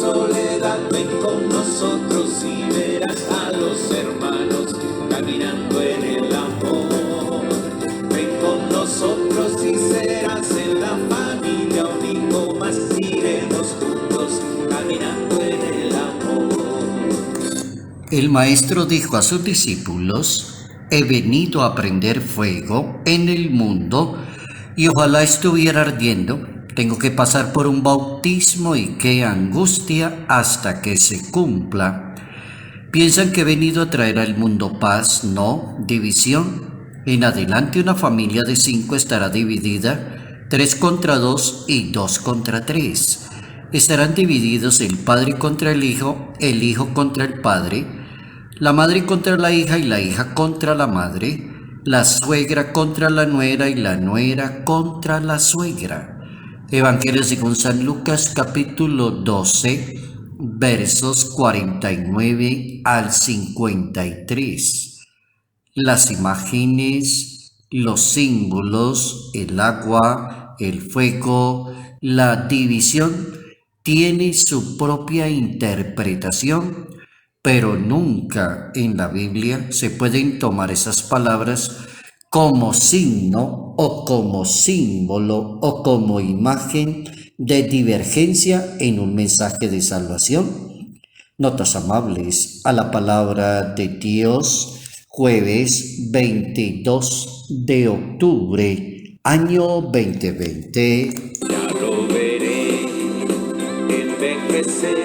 soledad, ven con nosotros y verás a los hermanos caminando en el amor. Ven con nosotros y serás en la familia un hijo más, iremos juntos caminando en el amor. El maestro dijo a sus discípulos: he venido a prender fuego en el mundo y ojalá estuviera ardiendo. Tengo que pasar por un bautismo y qué angustia hasta que se cumpla. Piensan que he venido a traer al mundo paz, no, división. En adelante una familia de 5 estará dividida, 3 contra 2 y 2 contra 3. Estarán divididos el padre contra el hijo contra el padre, la madre contra la hija contra la madre, la suegra contra la nuera y la nuera contra la suegra. Evangelio según San Lucas, capítulo 12, versos 49 al 53. Las imágenes, los símbolos, el agua, el fuego, la división, tiene su propia interpretación, pero nunca en la Biblia se pueden tomar esas palabras como signo o como símbolo o como imagen de divergencia en un mensaje de salvación. Notas amables a la palabra de Dios, jueves 22 de octubre, año 2020. Ya lo veré envejecer,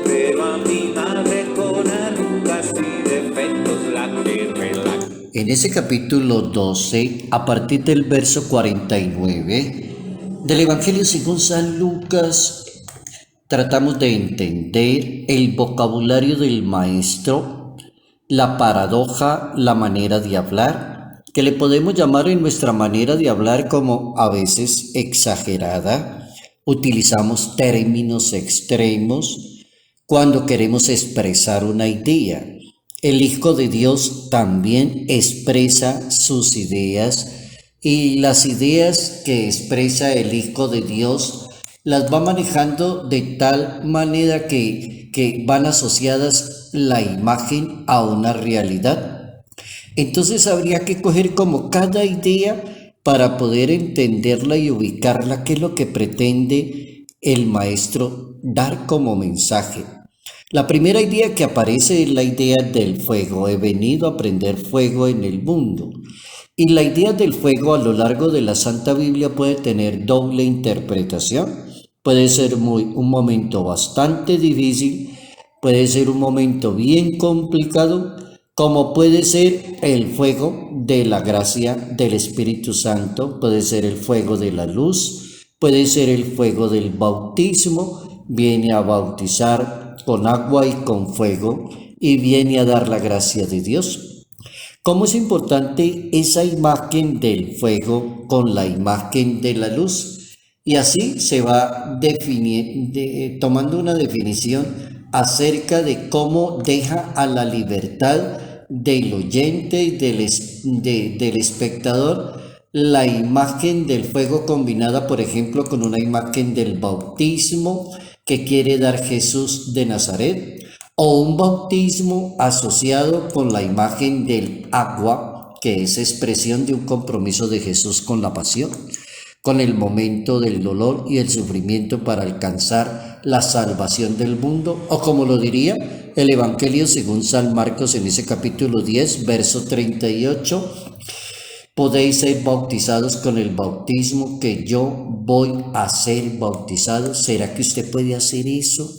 pero a mi madre con arrugas y defectos la que relaja. En ese capítulo 12, a partir del verso 49 del Evangelio según San Lucas, tratamos de entender el vocabulario del maestro, la paradoja, la manera de hablar, que le podemos llamar en nuestra manera de hablar como a veces exagerada. Utilizamos términos extremos cuando queremos expresar una idea. El Hijo de Dios también expresa sus ideas y las ideas que expresa el Hijo de Dios las va manejando de tal manera que van asociadas la imagen a una realidad. Entonces habría que coger como cada idea para poder entenderla y ubicarla, qué es lo que pretende el maestro dar como mensaje. La primera idea que aparece es la idea del fuego. He venido a prender fuego en el mundo. Y la idea del fuego a lo largo de la Santa Biblia puede tener doble interpretación. Puede ser un momento bastante difícil, puede ser un momento bien complicado, como puede ser el fuego de la gracia del Espíritu Santo, puede ser el fuego de la luz, puede ser el fuego del bautismo, viene a bautizar con agua y con fuego y viene a dar la gracia de Dios. ¿Cómo es importante esa imagen del fuego con la imagen de la luz? Y así se va tomando una definición acerca de cómo deja a la libertad del oyente y del espectador la imagen del fuego combinada, por ejemplo, con una imagen del bautismo que quiere dar Jesús de Nazaret, o un bautismo asociado con la imagen del agua, que es expresión de un compromiso de Jesús con la pasión, con el momento del dolor y el sufrimiento para alcanzar la salvación del mundo, o como lo diría el Evangelio según San Marcos en ese capítulo 10, verso 38, podéis ser bautizados con el bautismo que yo voy a ser bautizado. ¿Será que usted puede hacer eso?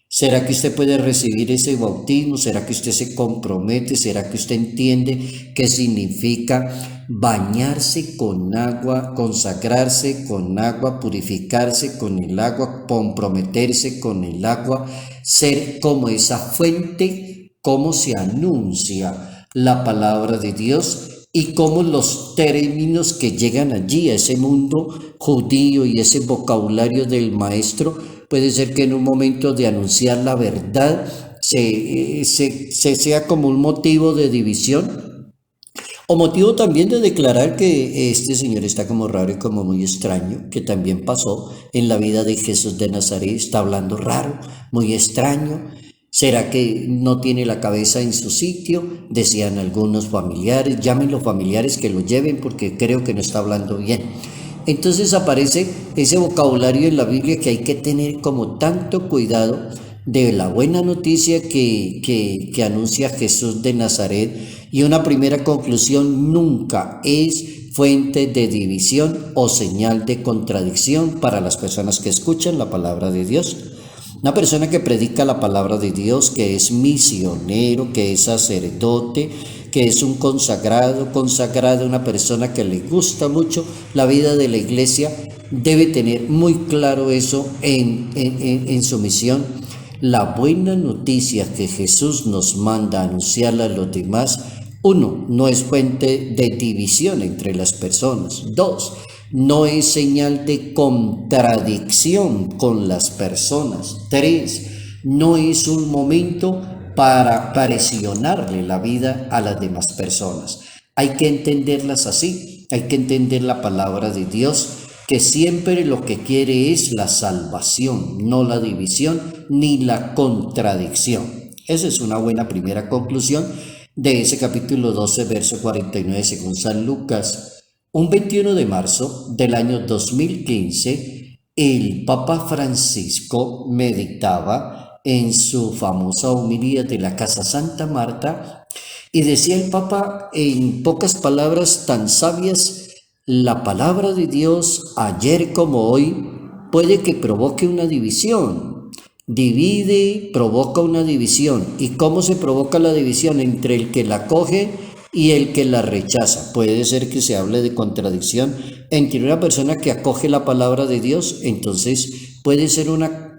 ¿Será que usted puede recibir ese bautismo? ¿Será que usted se compromete? ¿Será que usted entiende qué significa bañarse con agua, consagrarse con agua, purificarse con el agua, comprometerse con el agua, ser como esa fuente, cómo se anuncia la palabra de Dios? Y cómo los términos que llegan allí a ese mundo judío y ese vocabulario del maestro, puede ser que en un momento de anunciar la verdad sea como un motivo de división, O motivo también de declarar que este señor está como raro y como muy extraño, que también pasó en la vida de Jesús de Nazaret, está hablando raro, muy extraño. ¿Será que no tiene la cabeza en su sitio? Decían algunos familiares, llamen los familiares que lo lleven porque creo que no está hablando bien. Entonces aparece ese vocabulario en la Biblia que hay que tener como tanto cuidado de la buena noticia que anuncia Jesús de Nazaret. Y una primera conclusión: nunca es fuente de división o señal de contradicción para las personas que escuchan la palabra de Dios. Una persona que predica la palabra de Dios, que es misionero, que es sacerdote, que es un consagrado, una persona que le gusta mucho la vida de la iglesia, debe tener muy claro eso en su misión. La buena noticia que Jesús nos manda a anunciarla a los demás, 1, no es fuente de división entre las personas. 2, no es señal de contradicción con las personas. 3, no es un momento para presionarle la vida a las demás personas. Hay que entenderlas así, hay que entender la palabra de Dios, que siempre lo que quiere es la salvación, no la división ni la contradicción. Esa es una buena primera conclusión de ese capítulo 12, verso 49, según San Lucas. Un 21 de marzo del año 2015, el Papa Francisco meditaba en su famosa homilía de la Casa Santa Marta y decía el Papa en pocas palabras tan sabias: la palabra de Dios, ayer como hoy, puede que provoque una división. Divide, provoca una división. ¿Y cómo se provoca la división? Entre el que la acoge y el que la rechaza. Puede ser que se hable de contradicción entre una persona que acoge la palabra de Dios, entonces puede ser una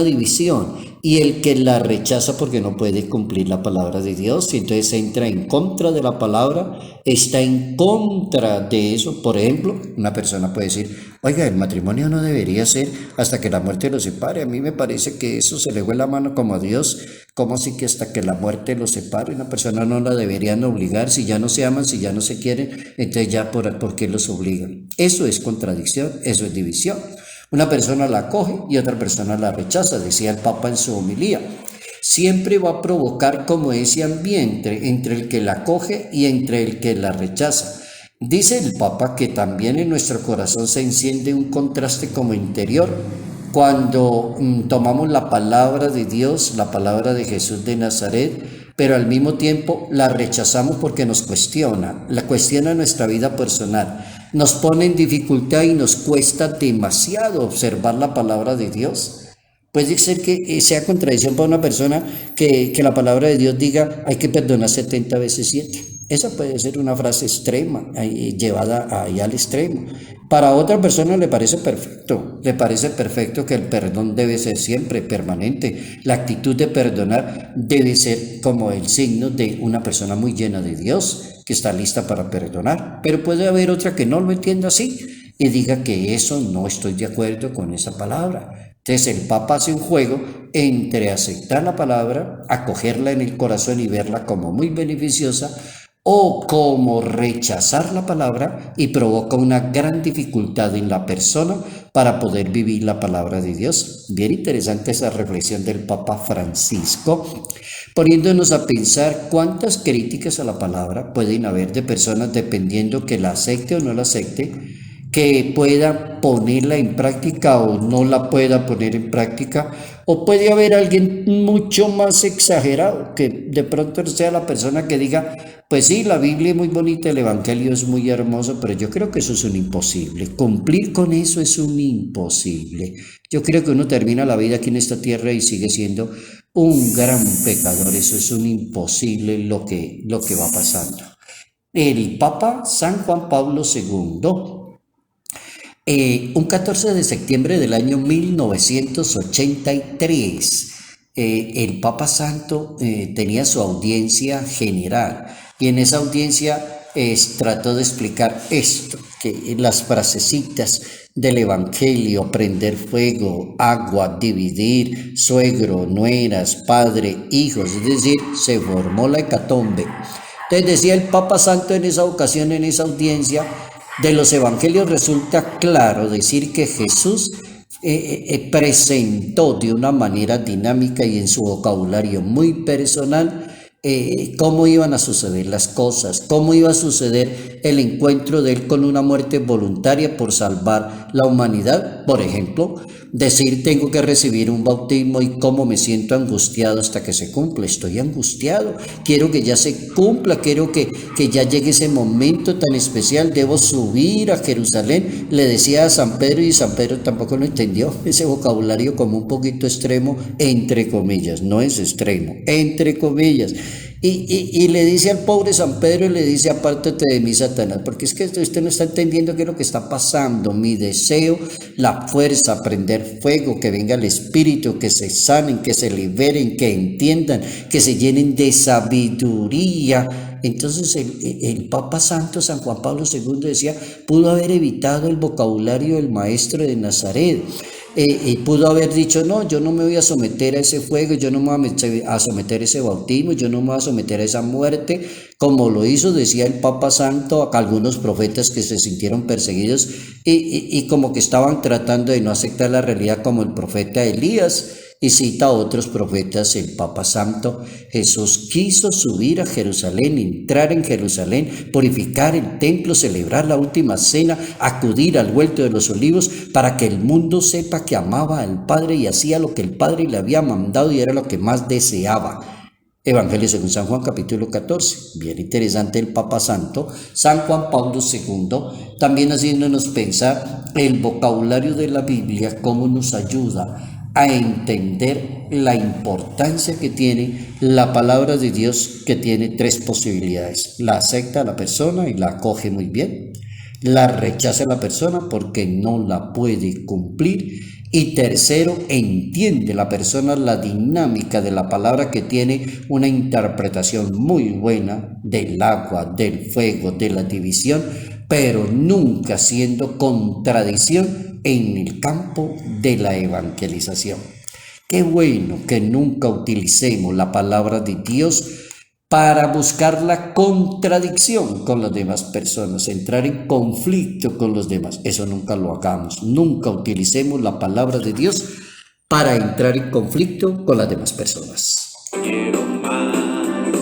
división, y el que la rechaza porque no puede cumplir la palabra de Dios, y entonces entra en contra de la palabra, está en contra de eso. Por ejemplo, una persona puede decir: oiga, el matrimonio no debería ser hasta que la muerte los separe. A mí me parece que eso se le fue la mano como a Dios. ¿Cómo así que hasta que la muerte los separe? Una persona no la deberían obligar. Si ya no se aman, si ya no se quieren, entonces ya ¿por qué los obligan? Eso es contradicción, eso es división. Una persona la acoge y otra persona la rechaza, decía el Papa en su homilía. Siempre va a provocar como ese ambiente entre el que la acoge y entre el que la rechaza. Dice el Papa que también en nuestro corazón se enciende un contraste como interior cuando tomamos la palabra de Dios, la palabra de Jesús de Nazaret, pero al mismo tiempo la rechazamos porque nos cuestiona nuestra vida personal, nos pone en dificultad y nos cuesta demasiado observar la palabra de Dios. Puede ser que sea contradicción para una persona que la palabra de Dios diga: hay que perdonar 70 veces 7. Esa puede ser una frase extrema, llevada ahí al extremo. Para otra persona le parece perfecto que el perdón debe ser siempre permanente. La actitud de perdonar debe ser como el signo de una persona muy llena de Dios, que está lista para perdonar. Pero puede haber otra que no lo entienda así y diga que eso no estoy de acuerdo con esa palabra. Entonces el Papa hace un juego entre aceptar la palabra, acogerla en el corazón y verla como muy beneficiosa, o como rechazar la palabra, y provoca una gran dificultad en la persona para poder vivir la palabra de Dios. Bien interesante esa reflexión del Papa Francisco, poniéndonos a pensar cuántas críticas a la palabra pueden haber de personas dependiendo que la acepte o no la acepte, que pueda ponerla en práctica o no la pueda poner en práctica, o puede haber alguien mucho más exagerado, que de pronto sea la persona que diga: pues sí, la Biblia es muy bonita, el Evangelio es muy hermoso, pero yo creo que eso es un imposible, cumplir con eso es un imposible. Yo creo que uno termina la vida aquí en esta tierra y sigue siendo un gran pecador, eso es un imposible lo que va pasando. El Papa San Juan Pablo II, un 14 de septiembre del año 1983, el Papa Santo tenía su audiencia general, y en esa audiencia trató de explicar esto, que las frasecitas del Evangelio: prender fuego, agua, dividir, suegro, nueras, padre, hijos, es decir, se formó la hecatombe. Entonces decía el Papa Santo en esa ocasión, en esa audiencia, de los evangelios resulta claro decir que Jesús presentó de una manera dinámica y en su vocabulario muy personal cómo iban a suceder las cosas, cómo iba a suceder el encuentro de él con una muerte voluntaria por salvar la humanidad. Por ejemplo, decir tengo que recibir un bautismo y cómo me siento angustiado hasta que se cumpla. Estoy angustiado, quiero que ya se cumpla, quiero que ya llegue ese momento tan especial, debo subir a Jerusalén. Le decía a San Pedro y San Pedro tampoco lo entendió, ese vocabulario como un poquito extremo, entre comillas, no es extremo, entre comillas. Y le dice al pobre San Pedro, le dice apártate de mí, Satanás, porque es que usted no está entendiendo qué es lo que está pasando. Mi deseo, la fuerza, prender fuego, que venga el Espíritu, que se sanen, que se liberen, que entiendan, que se llenen de sabiduría. Entonces el Papa Santo, San Juan Pablo II, decía, pudo haber evitado el vocabulario del maestro de Nazaret. Pudo haber dicho, no, yo no me voy a someter a ese fuego, yo no me voy a someter a ese bautismo, yo no me voy a someter a esa muerte, como lo hizo, decía el Papa Santo, a algunos profetas que se sintieron perseguidos y como que estaban tratando de no aceptar la realidad, como el profeta Elías. Y cita a otros profetas el Papa Santo. Jesús quiso subir a Jerusalén, entrar en Jerusalén, purificar el templo, celebrar la última cena, acudir al huerto de los olivos para que el mundo sepa que amaba al Padre y hacía lo que el Padre le había mandado y era lo que más deseaba. Evangelio según San Juan, capítulo 14. Bien interesante el Papa Santo, San Juan Pablo II, también haciéndonos pensar el vocabulario de la Biblia, cómo nos ayuda a entender la importancia que tiene la palabra de Dios, que tiene tres posibilidades. La acepta la persona y la acoge muy bien. La rechaza la persona porque no la puede cumplir. Y tercero, entiende la persona la dinámica de la palabra, que tiene una interpretación muy buena del agua, del fuego, de la división, pero nunca siendo contradicción en el campo de la evangelización. Qué bueno que nunca utilicemos la palabra de Dios para buscar la contradicción con las demás personas, entrar en conflicto con los demás. Eso nunca lo hagamos. Nunca utilicemos la palabra de Dios para entrar en conflicto con las demás personas. Quiero más,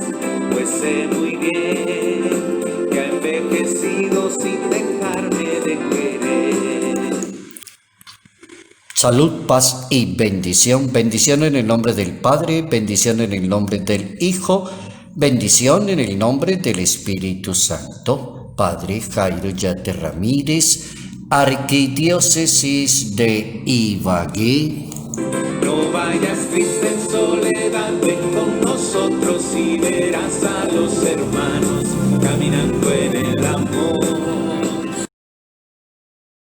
pues sé muy bien que ha envejecido sin dejarme de querer. Salud, paz y bendición. Bendición en el nombre del Padre, bendición en el nombre del Hijo, bendición en el nombre del Espíritu Santo. Padre Jairo Yate Ramírez, Arquidiócesis de Ibagué. No vayas triste en soledad, ven con nosotros y verás a los hermanos caminando en el amor.